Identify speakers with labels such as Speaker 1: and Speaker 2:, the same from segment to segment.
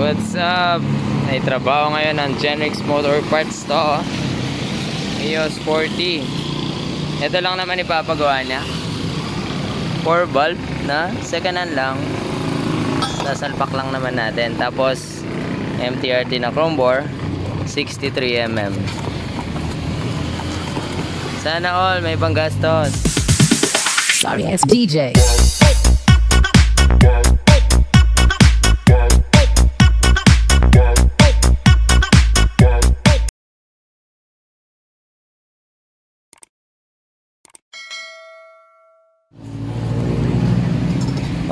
Speaker 1: What's up? May trabaho ngayon ng Genrix Motor Parts to. EOS 40. Ito lang naman ipapagawa niya. 4 valve na second hand lang. Sasalpak lang naman natin. Tapos MTRT na chrome bore 63mm. Sana all may panggastos.
Speaker 2: Sorry, it's DJ.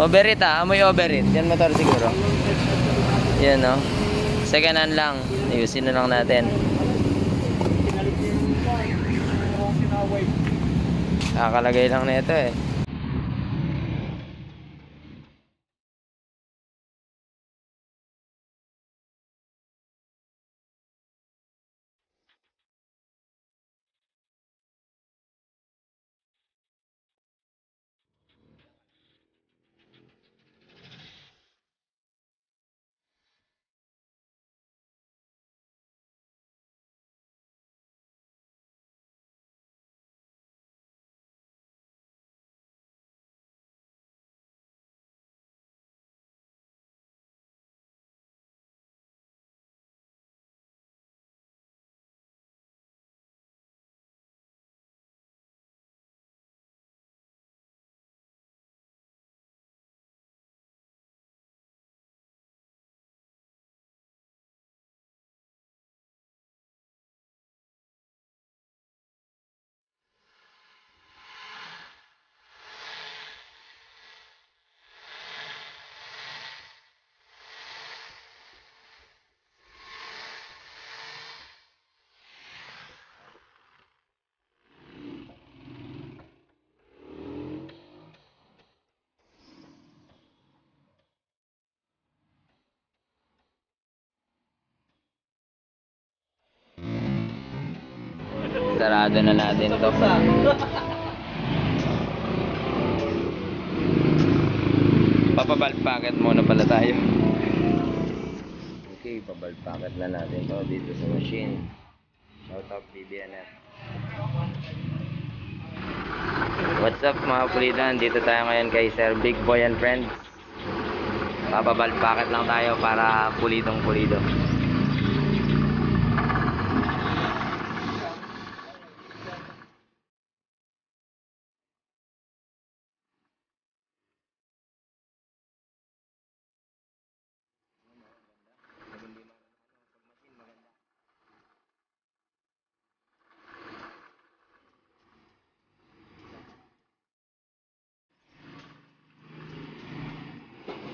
Speaker 1: Overheat amoy overheat. Yan motor siguro. Yan no. Second hand lang. Ayusin na lang natin. Kakalagay lang na ito eh. Sarado na natin to. Papabalt packet muna pala tayo. Okay, papabalt packet na natin to dito sa machine. Shout out BBNF. What's up mga pulitan? Dito tayo ngayon kay Sir Big Boy and Friends. Papabalt packet lang tayo para pulitong pulido.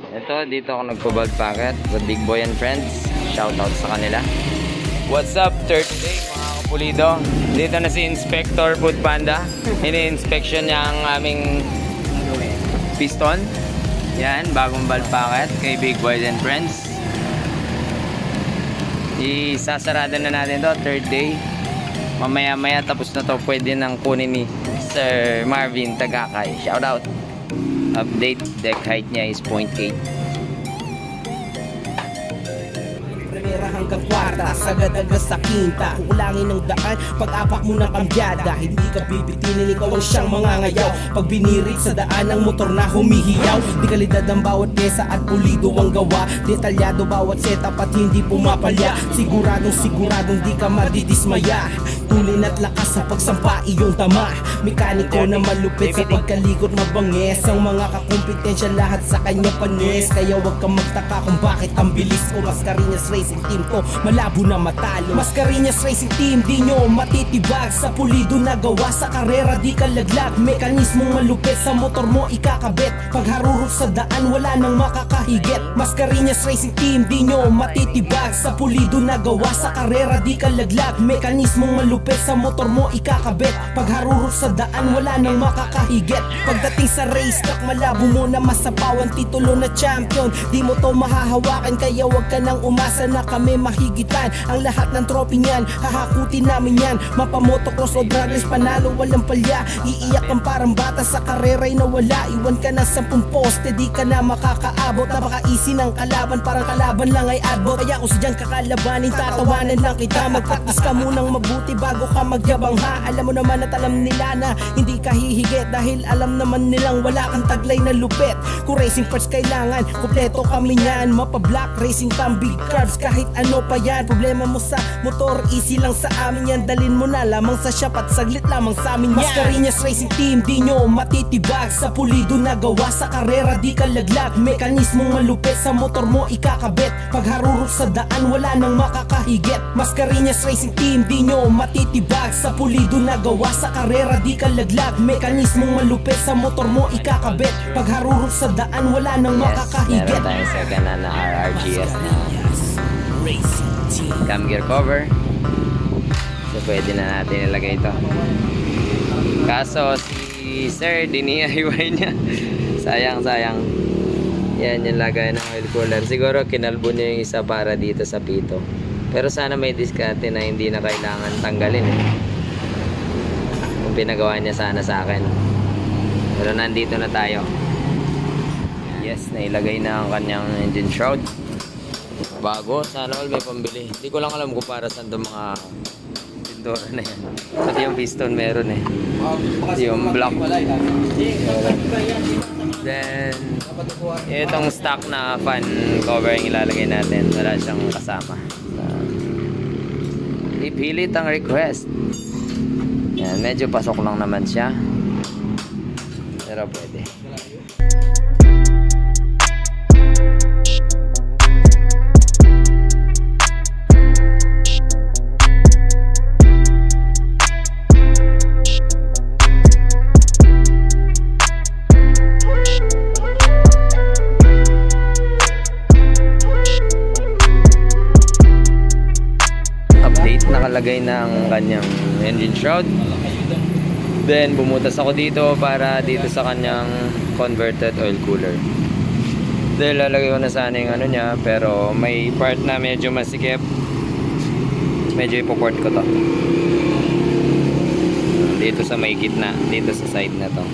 Speaker 1: Ito, dito ako nagpo-bulk packet with Big Boy and Friends. Shoutout sa kanila. What's up, third day mga kapulido. Dito na si Inspector Food Panda. Ini-inspection niya ang aming piston. Yan, bagong bulk packet kay Big Boy and Friends. Isasarada na natin to, third day. Mamaya-maya tapos na to, pwede nang kunin ni Sir Marvin Tagakay. Shoutout. Update, deck height niya is 0.8.
Speaker 3: Primera hanggang kwarta, sagad agad sa kinta. Kukulangin ng daan, pag-apak mo ng kambyada. Hindi ka bibitinin, ikaw ang siyang mangangayaw. Pag binirit sa daan, ang motor na humihiyaw. Di kalidad ang bawat pyesa at pulido ang gawa. Detalyado bawat setup at hindi pumapalya. Siguradong di ka madidismaya. Tulin at lakas sa pagsampa iyong tama. Mekaniko na malupit sa pagkalikot mabangis. Ang mga kakumpetensya lahat sa kanya panis. Kaya wag kang magtaka kung bakit ang bilis ko. Mascareñas Racing Team ko, malabo na matalo. Mascareñas Racing Team, di nyo matitibag. Sa pulido na gawa, sa karera di ka laglag. Mekanismong malupit sa motor mo ikakabit. Pag harurot sa daan, wala nang makakahigit. Mascareñas Racing Team, di nyo matitibag. Sa pulido na gawa, sa karera di ka laglag. Mekanismong malupit malupit sa motor mo ikakabit. Pag harurot sa daan wala nang makakahigit. Pagdating sa race track malabo mo na masapawan titulo na champion. Di mo to mahahawakan kaya wag ka nang umasa na kami mahigitan. Ang lahat ng trophy niyan hahakutin namin yan. Mapamotocross o drag race panalo walang palya. Iiyak kang parang bata sa karera'y nawala. Iwan ka na 10 poste di ka na makakaabot. Napaka-easy ng kalaban parang kalaban lang ay adbot. Kaya kung sadyang kakalabanin tatawanan lang kita. Mag-practice ka munang mabuti bago ka magyabang ha. Alam mo naman at alam nila na hindi ka hihigit. Dahil alam naman nilang wala kang taglay na lupit. Kung racing parts kailangan kompleto kami niyan. Mapa-black racing cam big carbs kahit ano pa yan. Problema mo sa motor easy lang sa amin yan. Dalin mo na lamang sa shop at saglit lamang sa amin yan. Mascareñas Racing Team di nyo matitibag. Sa pulido na gawa sa karera di ka laglag. Mekanismong malupit sa motor mo ikakabit. Pag harurot sa daan wala nang makakahigit. Mascareñas Racing Team di nyo matitibag. Sa pulido na gawa sa karera di ka laglag. Mekanismong malupit sa motor mo ikakabit. Pag harurot sa daan wala nang makakahigit.
Speaker 1: Meron tayong second na RRGS na cam gear cover. So pwede na natin ilagay ito. Kaso si Sir DIY niya. Sayang. Yan yung lagay ng oil cooler. Siguro kinalbo niya yung isa para dito sa pito. Pero sana may diskarte na hindi na kailangan tanggalin kung pinagawa niya sana sa akin. Pero nandito na tayo. Yes, nailagay na ang kanyang engine shroud. Bago, sana all may pambili. Hindi ko lang alam kung para saan itong mga pintura na yan. Pati yung piston meron yung block. Then itong stock na fan cover yung ilalagay natin. Wala siyang kasama. Ipilit ang request. Yan, medyo pasok lang naman siya. Pero pwede. Nakalagay na ang kanyang engine shroud. Then bumutas ako dito para dito sa kanyang converted oil cooler. Then lalagay ko na sana yung ano niya, pero may part na medyo masikip. Medyo ipoport ko to dito sa may gitna, dito sa side na to.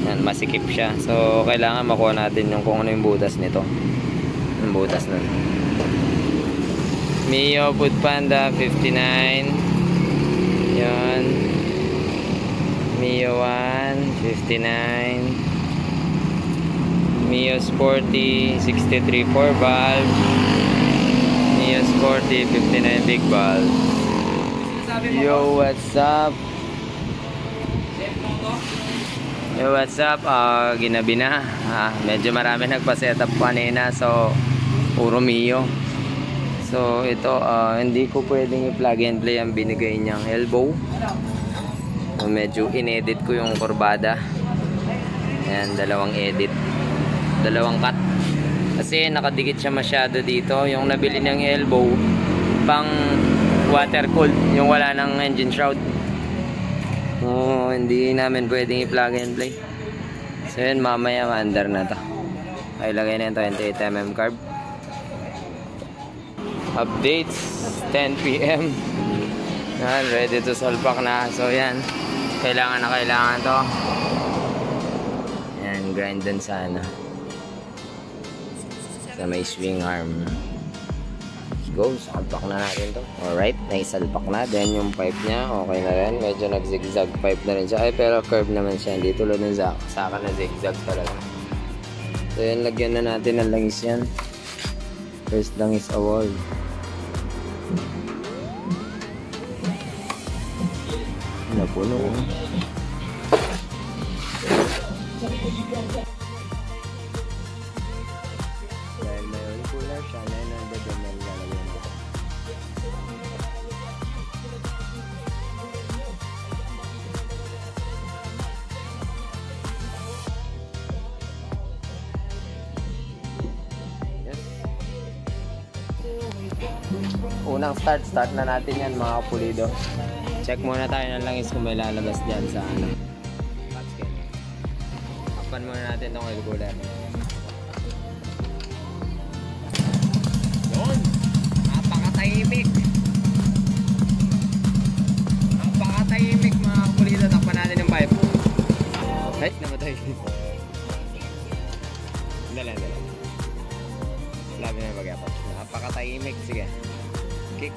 Speaker 1: Yan, masikip siya. So kailangan makuha natin yung kung ano yung butas nito. Yung butas nun. Mio Food Panda 59. Yan. Mio 1 59. Mio Sporty 63 4 valve. Mio Sporty 59 big valve. Yo, what's up? Yo, what's up? Ginabi na. Medyo marami nagpa-setup kanina, so puro Mio. So ito, hindi ko pwedeng i-plug and play ang binigay niyang elbow. Medyo inedit ko yung kurbada. Ayan, dalawang cut. Kasi nakadikit siya masyado dito. Yung nabili niyang elbow pang water cooled, yung wala ng engine shroud. Hindi namin pwedeng i-plug and play. So yun, mamaya ma-under na to. Ay, lagay na yung 28mm carb. Updates 10 PM. Yan, ready to salpak na. So yan, kailangan to. Yan, grind dun sana sa may swing arm. Let's go, salpak na natin to. Alright, naisalpak na. Then yung pipe niya, okay na rin. Medyo nag-zigzag pipe na rin siya. Ay, pero curve naman siya. Hindi tulad ng saka na zigzag talaga. So yan, lagyan na natin ng langis yan. First langis award. Napuno. Dahil mayroon cooler siya, 900 ml lalagyan ko. Yes. Unang start na natin yan mga pulido. Check muna tayo ng langis kung may lalabas dyan sa ano. Patch. Takpan muna natin tong oil cooler. Yun! Napakatahimik! Napakatahimik mga kapulito. Takpan natin yung pipe. Ay, namatay. Dala. Labi na yung bagyapat. Napakatahimik. Sige. Kick.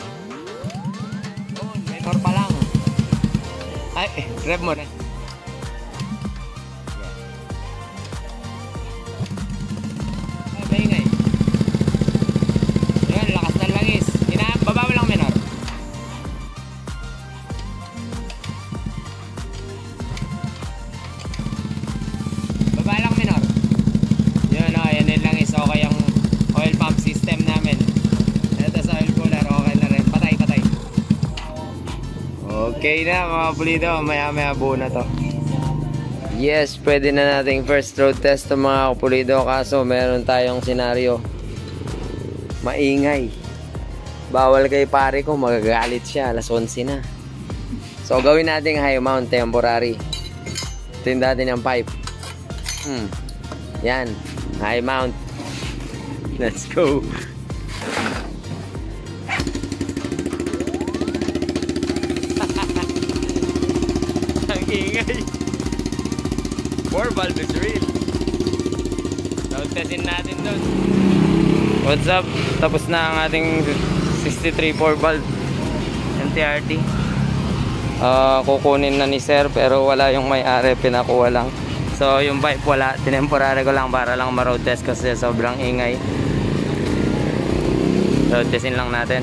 Speaker 1: Yun, may tor pa lang. Ay, rev mo na. Ay, maingay. Yun, lakas ng langis. Baba mo lang, minor. Baba lang, minor. Yun, o. Yan yung langis. Okay yung oil pump system namin. Ito sa oil cooler. Okay na rin. Patay. Okay na mga pulido. Maya buo na to. Yes, pwede na nating first road test to mga kapulido. Kaso meron tayong senaryo. Maingay. Bawal kay pare ko, magagalit siya. Alas 11 na. So gawin natin high mount temporary. Ito natin yung pipe. Yan. High mount. Let's go. Ang ingay. 4 valve is real. Load testin natin doon. What's up? Tapos na ang ating 63 4 valve NTRT. Kukunin na ni sir pero wala yung may-ari, pinakuha lang. So yung pipe wala, tinemporary ko lang para lang ma-road test kasi sobrang ingay. Road testin lang natin.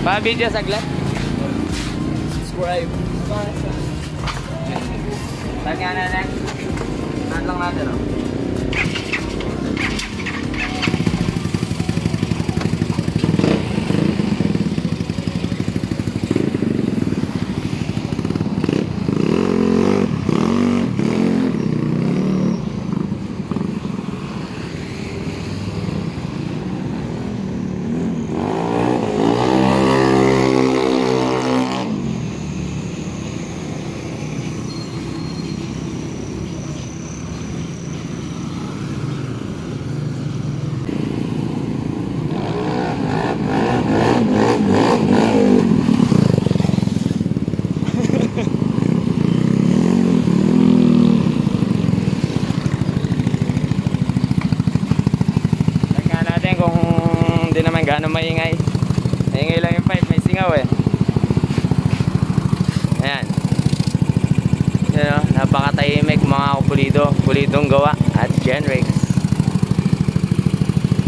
Speaker 1: Pa-video saglit. Subscribe. Tag nga natin. Nahan lang natin, oh. Kung hindi naman gano'ng maingay. Maingay lang yung pipe, may singaw eh. Ayan. Yan o, napakatahimik mga kapulido. Pulidong gawa at Genrix.